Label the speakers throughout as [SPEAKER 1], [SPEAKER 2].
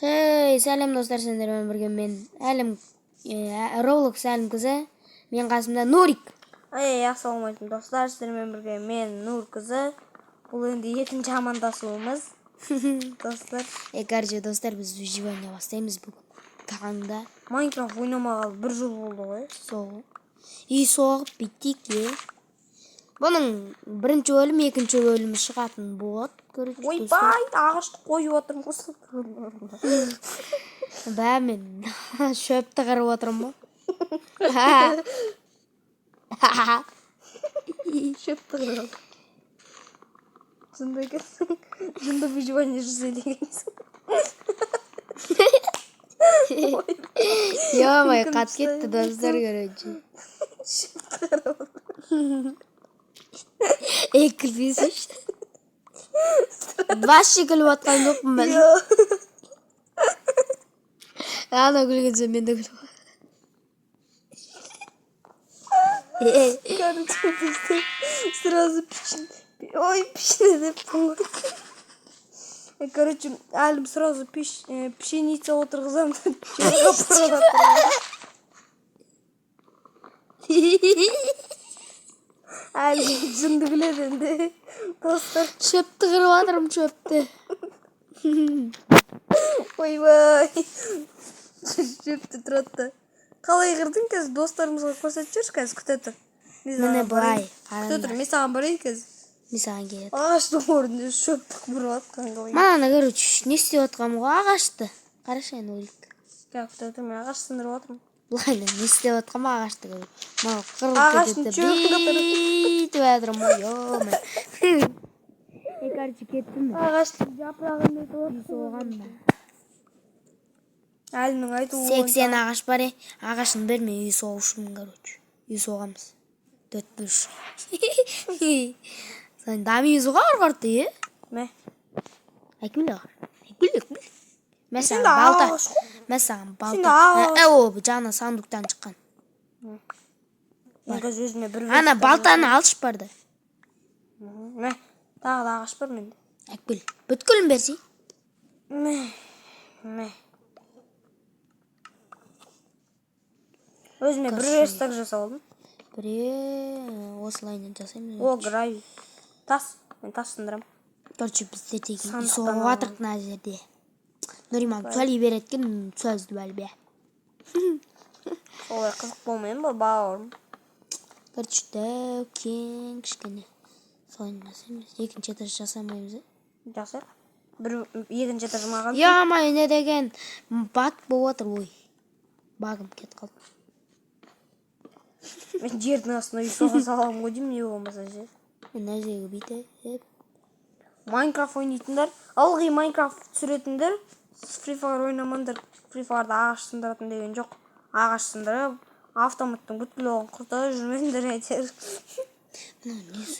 [SPEAKER 1] Hey, сәлем достар, сендермен бірге мен әлім Roblox әлім қызы. Мен қасымда Нурик.
[SPEAKER 2] Ассалаумалейкум достар, сіздермен бірге мен Нур қызы. Бұл енді екінші амандасуымыз. Достар.
[SPEAKER 1] Короче, достар, біз выживание бастаймыз бүгін. Таңда.
[SPEAKER 2] Майнкрафт ойнамағалы 1 жыл болды ғой.
[SPEAKER 1] Соғып. Соғып биттік, Бұның бірінші бөлім, екінші бөлімі шығатын болады.
[SPEAKER 2] Ойбай, ағашты қойып отырмын осы.
[SPEAKER 1] Бә, мен шөпті қырып отырмын.
[SPEAKER 2] Шөпті қырып. Жынды екенсің. Жынды выживание жасайды екенсің.
[SPEAKER 1] Ё-моё, қат кетті достар, короче.
[SPEAKER 2] Шөпті қырып отырмын.
[SPEAKER 1] Күлбесіш. Вообще күліп атқан жоқпын мен. Ана күлгенсе мен де күліп.
[SPEAKER 2] Короче, сразу печень деп қойды. Короче, әлім сразу пшеница отырғызам. Әлім жынды күледі енді. Достар.
[SPEAKER 1] Шөпті қырып атырым, шөпті.
[SPEAKER 2] Ойбай. Шөпті тұрады. Қалай қырдың кәз достарымызға көрсетіп жүрші кәз күтеді.
[SPEAKER 1] Міне бұлай.
[SPEAKER 2] Күтеді, мен саған барайын кәз.
[SPEAKER 1] Мен саған келеді.
[SPEAKER 2] Ағаштың орнында шөпті бұрып атқан қалай.
[SPEAKER 1] Мана, короче, не істеп отқам ғой ағашты. Қарашы енді Нурик.
[SPEAKER 2] Күтеді, мен ағаш сындырып атырмын.
[SPEAKER 1] Бұлай не істеп отқам ағашты. Мана
[SPEAKER 2] Ағаштың
[SPEAKER 1] қырып
[SPEAKER 2] шөпті
[SPEAKER 1] кетеді.
[SPEAKER 2] қытырып.
[SPEAKER 1] Бүйтіп атырым ғой, ё-моё. Короче, кеттім.
[SPEAKER 2] Ағаштың жапырағын етіп
[SPEAKER 1] Үй соған да.
[SPEAKER 2] Әлінің айтуы
[SPEAKER 1] 80 ағаш бар, ағашын берме, үй соғышымын, короче. Үй соғамыз. 4-3. Sen damıyız var kartı ya.
[SPEAKER 2] Ne?
[SPEAKER 1] Ekmil var. Ekmil. Mesela
[SPEAKER 2] Şimdi
[SPEAKER 1] balta.
[SPEAKER 2] ağaç.
[SPEAKER 1] Mesela
[SPEAKER 2] Şimdi
[SPEAKER 1] balta.
[SPEAKER 2] ağaç.
[SPEAKER 1] O bıçağına sandıktan çıkan.
[SPEAKER 2] Негіз өзіме бір
[SPEAKER 1] Ana baltanı alış bardı.
[SPEAKER 2] Ne? Тағы да ағаш бар менде.
[SPEAKER 1] Ekmil. Bütkülün bersi.
[SPEAKER 2] Не? Өзіме бір верстак жасап алдым.
[SPEAKER 1] Біре осылайынан жасаймыз.
[SPEAKER 2] О, гравий. Тас. Мен тас сындырам.
[SPEAKER 1] Короче, бізде деген үй
[SPEAKER 2] Сандықтан
[SPEAKER 1] соғып
[SPEAKER 2] аламын.
[SPEAKER 1] атырық мына жерде. Нұриман сөйлей береткен сөзді бәлбе.
[SPEAKER 2] Олай қызық болмайын ба, бауырым.
[SPEAKER 1] Короче, кең кішкене. Солайын жасаймыз. Екінші этаж жасамаймыз,
[SPEAKER 2] Жасайық. Екінші этаж маған.
[SPEAKER 1] Я-май, не деген бат болып отыр, ой. Багым кет қалды.
[SPEAKER 2] Мен жердің астына үй соға саламын ғой деймін, не болмаса жер.
[SPEAKER 1] Мына жерге бүйтіп.
[SPEAKER 2] Майнкрафт ойнайтындар, ылғи Майнкрафт түсіретіндер, Free Fire ойнамаңдар. Free Fire'да ағаш сындыратын деген жоқ. Ағаш сындырып, автоматтың бүткіл оғын құртады жүрмеңдер әйтер.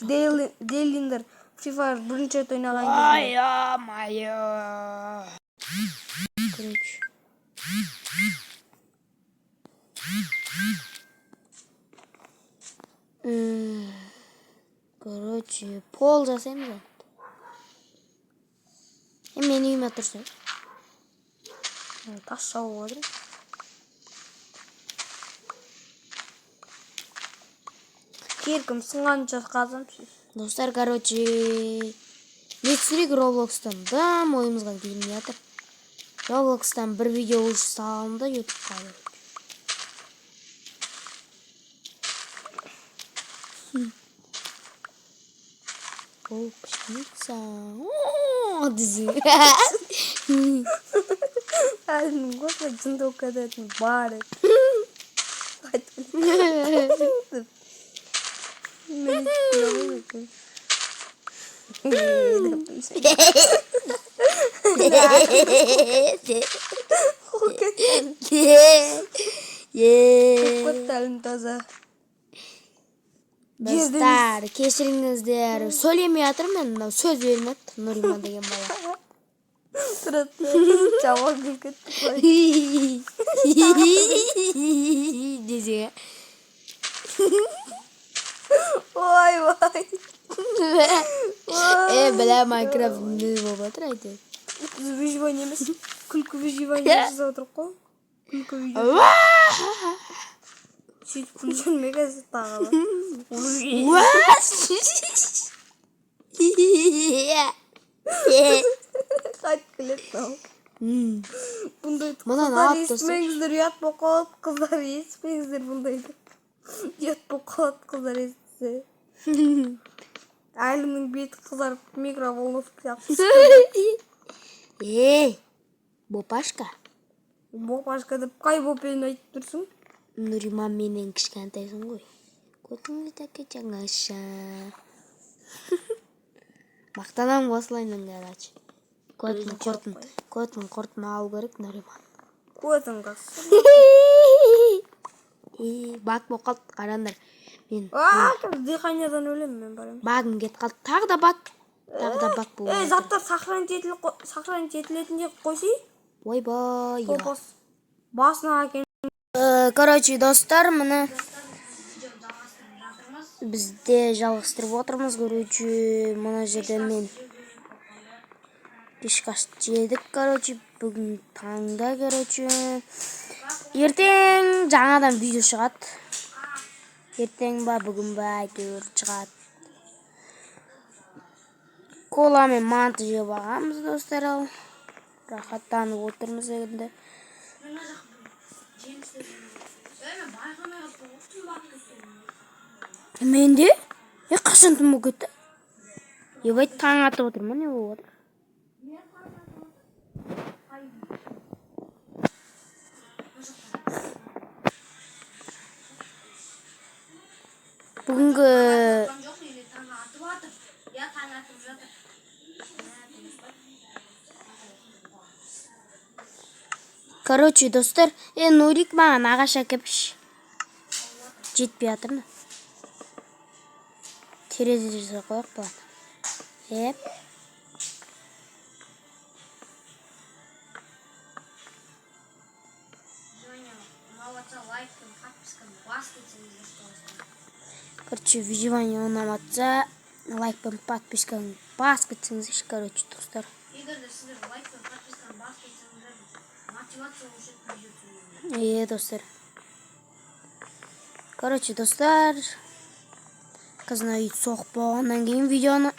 [SPEAKER 2] Дейліндер, Free Fire бірінші рет ойнаған кезде.
[SPEAKER 1] Ай-я-майя. Короче, пол жасаймыз. Мен үйіме тұрсың.
[SPEAKER 2] Тас шауып отырмын. Керкім сынғанша қазам.
[SPEAKER 1] Достар, короче, не түсірек Roblox'тан дам ойымызға келмей жатыр. Roblox'тан бір видео уже саламын да YouTube'ға. О, пшеница. О, дізі.
[SPEAKER 2] Әлінің қосқа жынды оқадатын бары. Мен күлемін. Көттәлім таза.
[SPEAKER 1] Достар, кешіріңіздер. Сөйлемей жатырмын, мен сөз бермеді Нұриман деген бала.
[SPEAKER 2] Тұрады, жауап кетті қой.
[SPEAKER 1] Десе.
[SPEAKER 2] Ой.
[SPEAKER 1] Бля, Майнкрафт не болып жатыр әйтеуір.
[SPEAKER 2] Biz выживание емес, күлкі выживание жасап отырмық қой. Күлкі видео. Сөйтіп күліп жүрме қазір тағы. Қайтып келеді тау. Бұндай қыздар естімеңіздер, ұят болып қалады. Қыздар естімеңіздер бұндайды. Ұят болып қалады қыздар естісе. Әлімнің беті қызарып микроволновка сияқты.
[SPEAKER 1] Бопашка.
[SPEAKER 2] Бопашка деп қай бопені айтып тұрсың?
[SPEAKER 1] Нұриман менен кішкентайсың ғой. Көтіңді тәке жаңаша. Мақтанам осылайның қарач. Көтің құртын алу керек Нұриман.
[SPEAKER 2] Көтің қас.
[SPEAKER 1] Бак болып қалды, қарандар.
[SPEAKER 2] Диханиядан өлем мен барам.
[SPEAKER 1] Багым кет қалды. Тағы да бак болып.
[SPEAKER 2] Заттар сахранить етілетінде қойсай.
[SPEAKER 1] Ойбай.
[SPEAKER 2] Басына әкен.
[SPEAKER 1] Короче, достар, міне бізде жалғастырып отырмыз. Короче, мына жерден мен пешкаш жедік. Короче, бүгін таңда, короче. Ертең жаңадан видео шығады. Ертең ба, бүгін ба, әйтеуір шығады. Кола мен манты жеп алғанбыз, достар, ал. Рахаттанып отырмыз енді. Менде? Қашан түн болып кетті? Ебай таң атып отырмын, не болып отыр? Бүгінгі... Короче, достар, Нурик маған ағаш әкепші. Жетпей атырмын. Терезе жасай қояқ болады. Короче, выживание ұнаматса, лайк пен подписканы бас кетсеңіздер, короче, достар. Достар. Короче, достар, қызына үй соғып болғаннан кейін видеоны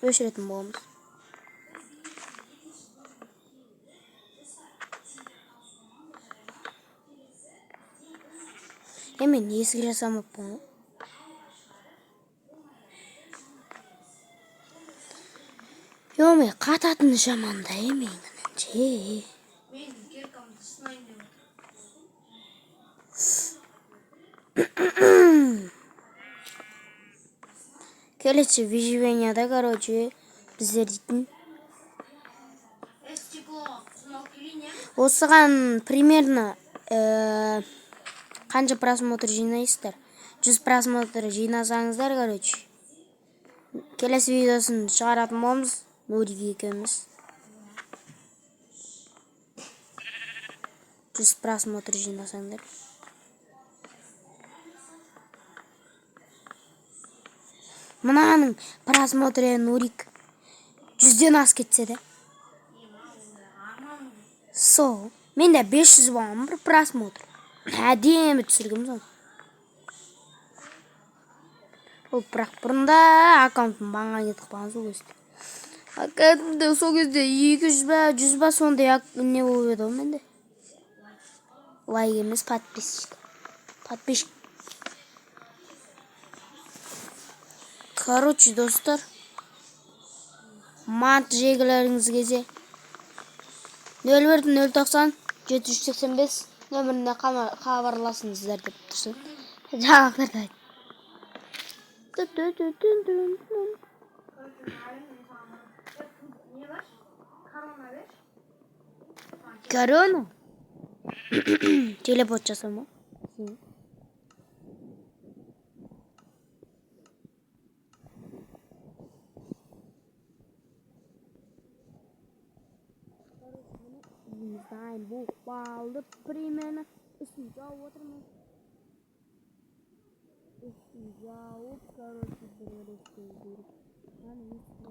[SPEAKER 1] өшіретін боламыз. Мен есік жасамап болғанмын. Мен қататын жаманда емеймін. Келесі выживенияда, короче, біздер дейтін. Осыған примерно қанша просмотр жинайсыздар? 100 просмотр жинасаңыздар, короче. Келесі видеосын шығаратын боламыз. Нурик екеуміз. 100 просмотр жинасаңдар. Мынаның просмотры Нурик 100-ден ас кетсе де. Менде 500 болған бір просмотр. Әдемі түсіргім сон. Ол бірақ бұрында аккаунтым баңға кетіп қалған сол кезде. Аккаунтымда сол кезде 200 ба, 100 ба сондай не болып еді ол менде. Лайк емес, подписчик. Короче, достар, мант жегілеріңіз кесе 01-090-785 нөміріне хабарласыңыздар деп тұрсын. Жаңалықтарды айт. Корона? Телепорт жасама. Дайын бұл балды примерно үстін жауып отырмыз. Үстін жауып, короче, бір өресте жүріп. Қаны естіп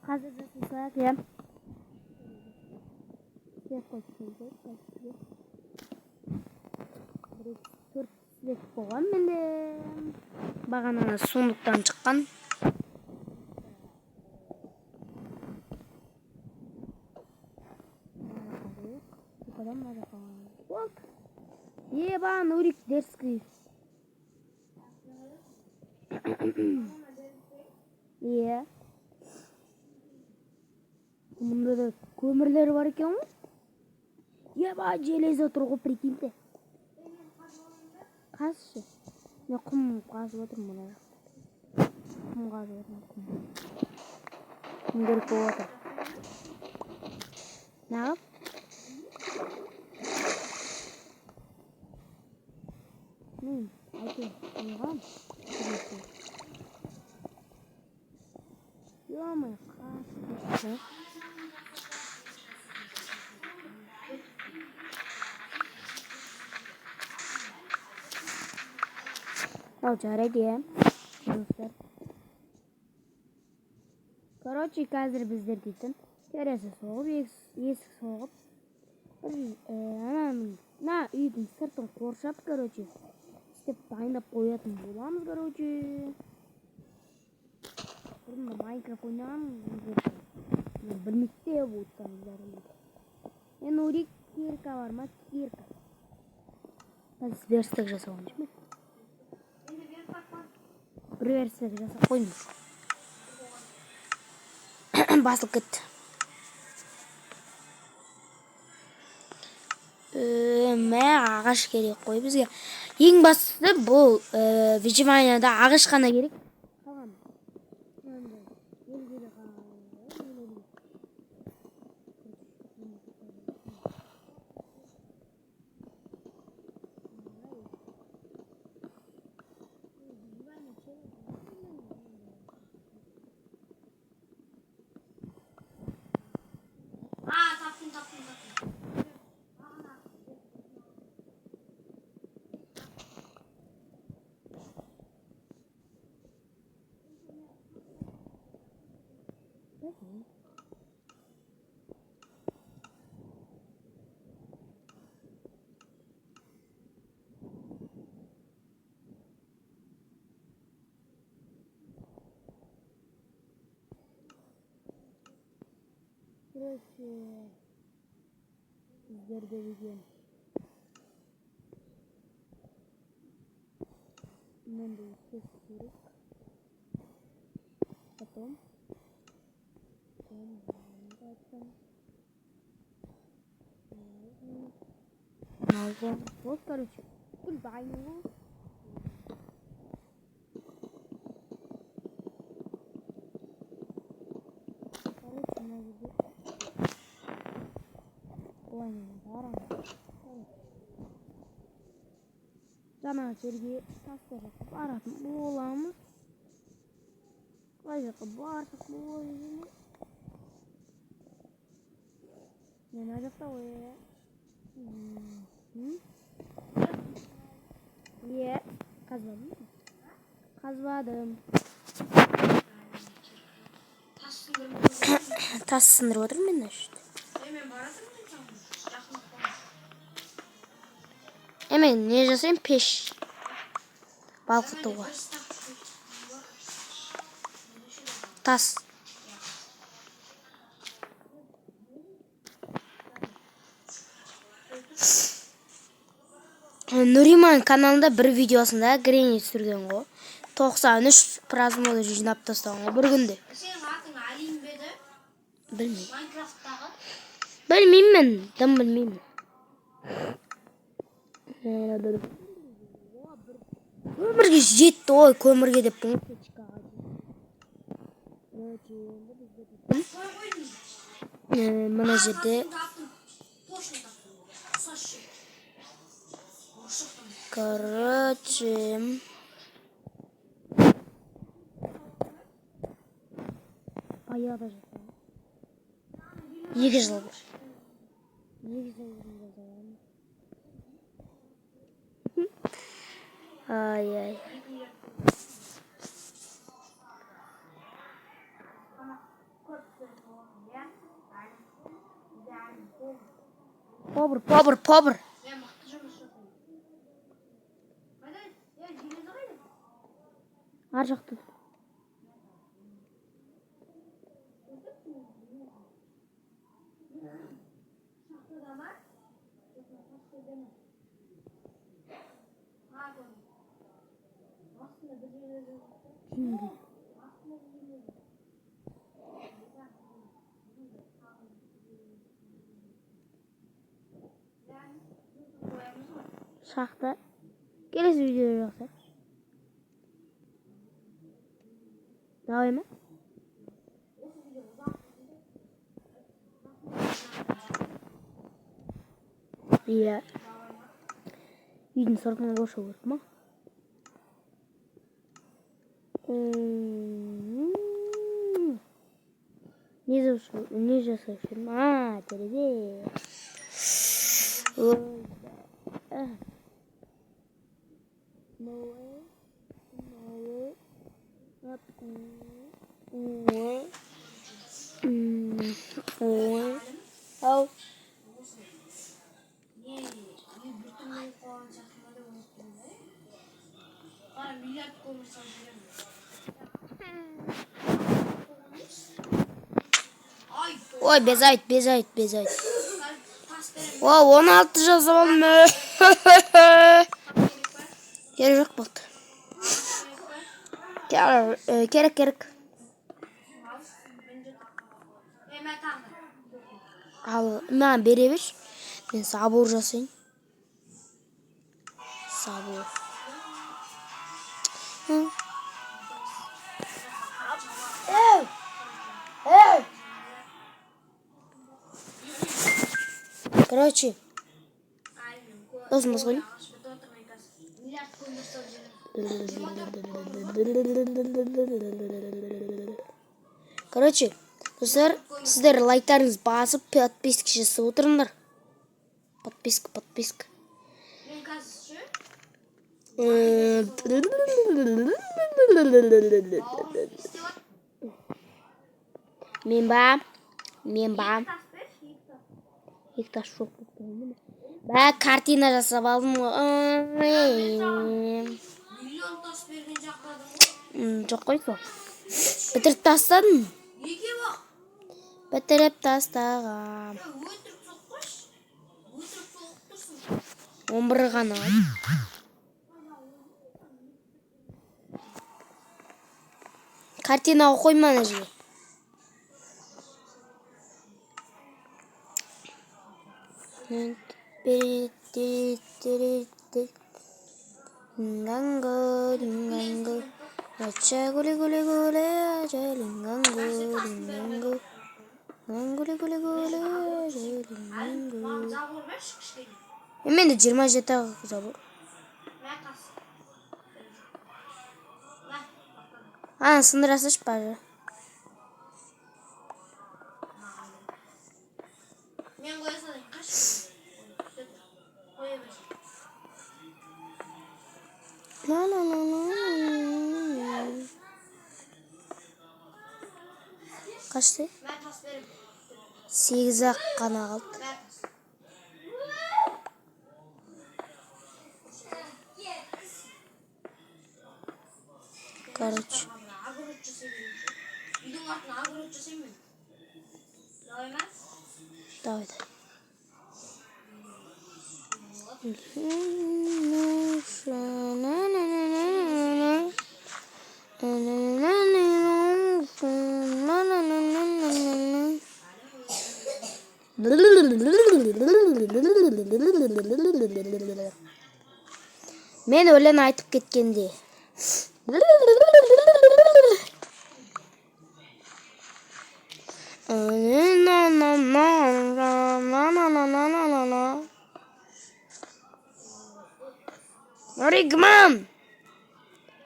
[SPEAKER 1] Hazır жасасақ, ya. Төрт свет болған менде. Бағана сундықтан шыққан. Еба, Нурик дерзкий. Е. Мұнда да көмірлер бар екен ғой. Еба, железо тұр ғой, прикиньте. Қазшы. Мен құм қазып отырмын мұна. Құм қазып отырмын. Құм керек болып отыр. Неғып? Айтайын, ойған. Ё-моё, қасы. Жарайды, е. Достар. Короче, қазір біздер дейтін. Терезе соғып, есік соғып. На үйдің сыртын қоршап, короче. Істеп дайындап қоятын боламыз, короче. Бұрында Майнкрафт ойнағанмын. Білмекте болсаңыздар. Нурик кирка бар ма? Кирка. Біз верстік жасауымыз ме? Бір верстік жасап қоймыз. Басылып кетті. Мә ағаш керек қой бізге. Ең бастысы бұл выживанияда ағаш қана керек. Короче, сіздерге деген мынандай сөз керек. Потом вот, короче, тут дайнего. Короче, может быть. Жаңа жерге тастап баратын боламыз. Қай жаққа барсақ болады. Мен ана жақта ғой. Е, қазбадым. Тас сындырып отырмын мен үшін. Мен не жасайым? Пеш. Балқытуға. Тас. Нуриман каналында бір видеосында Грени түсірген ғой. 93 просмотр жинап тастаған бір күнде.
[SPEAKER 3] Сенің атың Алим бе еді?
[SPEAKER 1] Білмеймін.
[SPEAKER 3] Майнкрафттағы?
[SPEAKER 1] Білмеймін, дым білмеймін. Көмірге жетті ой, көмірге деп мына жерде короче аяда жатыр. 2 жыл. Ай. Побыр.
[SPEAKER 3] Ben bakacağım şu. Hadi ya yine de öyle.
[SPEAKER 1] Ар жақта. Шахта. Келесі видеода жасайық. Давай ма? Иә. Үйдің сыртынан қоршау керек ма? Не жасау үшін? Терезе. Ау. Ой, без айт. О, 16 жазып алдым. Керек жоқ болды. Керек. Ал, маған бере бер. Мен сабыр жасайын. Сабыр. Короче. Досым басқойын. Короче, достар, сіздер лайктарыңыз басып, подписка жасап отырыңдар. Подписка.
[SPEAKER 3] Ben kaçışı.
[SPEAKER 1] Мен ба. Екі тас жоқ. Картина жасап алдым.
[SPEAKER 3] Milyon tas bergen жақладың.
[SPEAKER 1] Жоқ қой сол. Бітіріп тастадым.
[SPEAKER 3] Неге бақ?
[SPEAKER 1] Бітіріп тастағам.
[SPEAKER 3] Өтіріп соқпаш. Өтіріп соқып тұрсың.
[SPEAKER 1] 11 ғана. Картинаға қойма ана жерге. Линганго. Ача гули. Ача линганго.
[SPEAKER 3] Забор бәш кішкене.
[SPEAKER 1] Менде 27 забор.
[SPEAKER 3] Мен қас.
[SPEAKER 1] Сындырасыш бары.
[SPEAKER 3] Мен қоя салайын. Қаш. Қоя бер.
[SPEAKER 1] La. Kaçtı?
[SPEAKER 3] Мен тас берем.
[SPEAKER 1] 8 қана қалды.
[SPEAKER 3] Мен тас.
[SPEAKER 1] Короче.
[SPEAKER 3] Огород жасаймын. Үйдің артына огород жасаймын. Давай ма?
[SPEAKER 1] Давай. Мен өлең айтып кеткенде.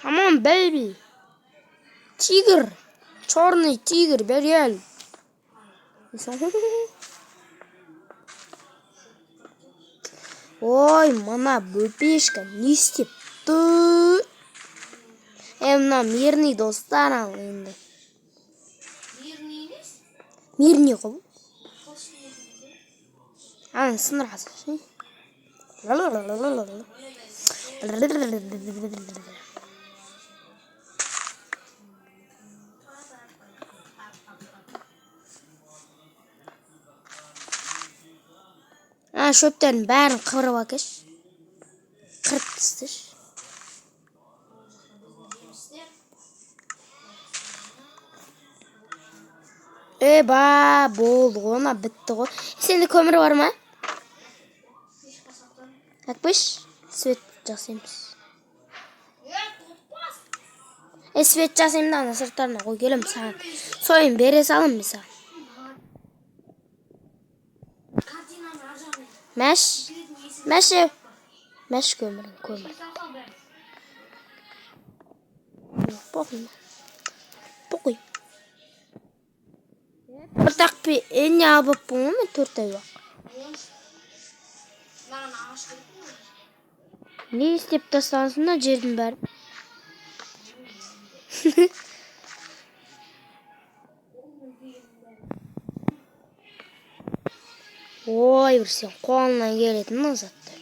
[SPEAKER 1] Come on, baby. Тигр. Черный тигр, бери. Ой, мана бөпешка не істеп тұр? мына мирный достар ал енді.
[SPEAKER 3] Мирный емес?
[SPEAKER 1] Мирный қыл.
[SPEAKER 3] Қош мирный.
[SPEAKER 1] Аны сындырасың. Шөптердің бәрін қырып әкеш. Қырып тасташ. Болды ғой, ма бітті ғой. Сенде көмір бар ма? Әкпеш, свет жасаймыз. Свет жасаймын да, ана сырттарына қой келем саған. Сойын бере салым мен саған. Мәш көмір. Похуй. Ортақ не алып болма мен 4 ай уақыт. Не істеп тастансың да жердің бәрі? Ой, бір сен қолынан келетін назатты.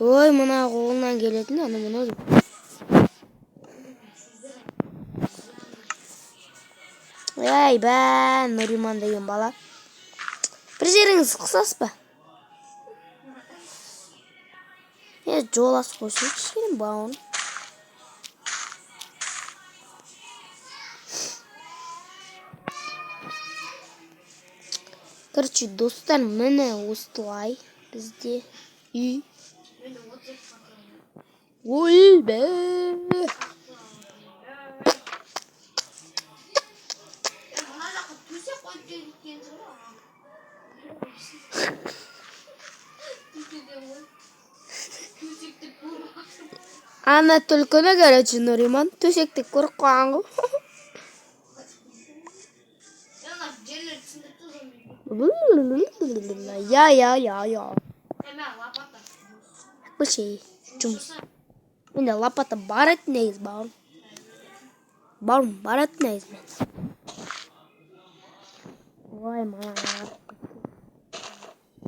[SPEAKER 1] Ой, мұна қолынан келетін, аны мұна өз. Ай, Нұриман деген бала. Бір жеріңіз қысас ба? Жолас қойсын, кішкенім бауын. Короче, достар, міне осылай бізде үй. Ой, бә. Ана түлкіні, короче, Нұриман төсекті көріп қойған ғой. Я. Бұл şey, жұмыс. Менде лопата бар еді негіз, бауырым. Бауырым бар еді негіз мен. Ой, мана.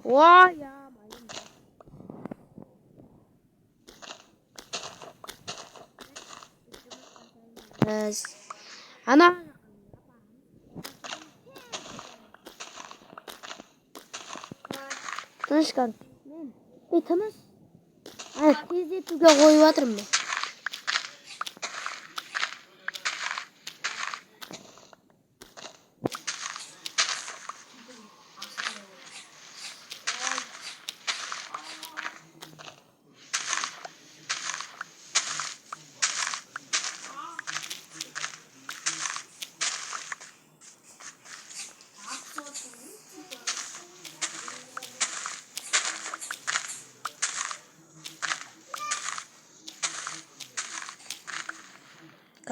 [SPEAKER 1] Ой, я. Ана. Тыныш кан. Тыныш. Тездетуге қойып жатырмын мен.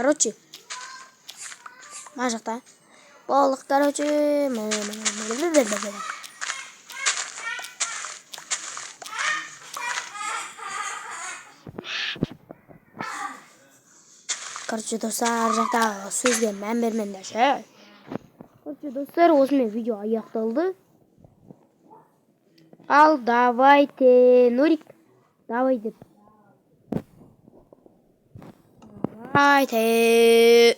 [SPEAKER 1] Короче, мына жақта балық, короче, достар, жақта сөзге мән бермеңдерші. Короче, достар, осымен видео аяқталды. Ал, давайте, Нурик, давай деп. Давайте.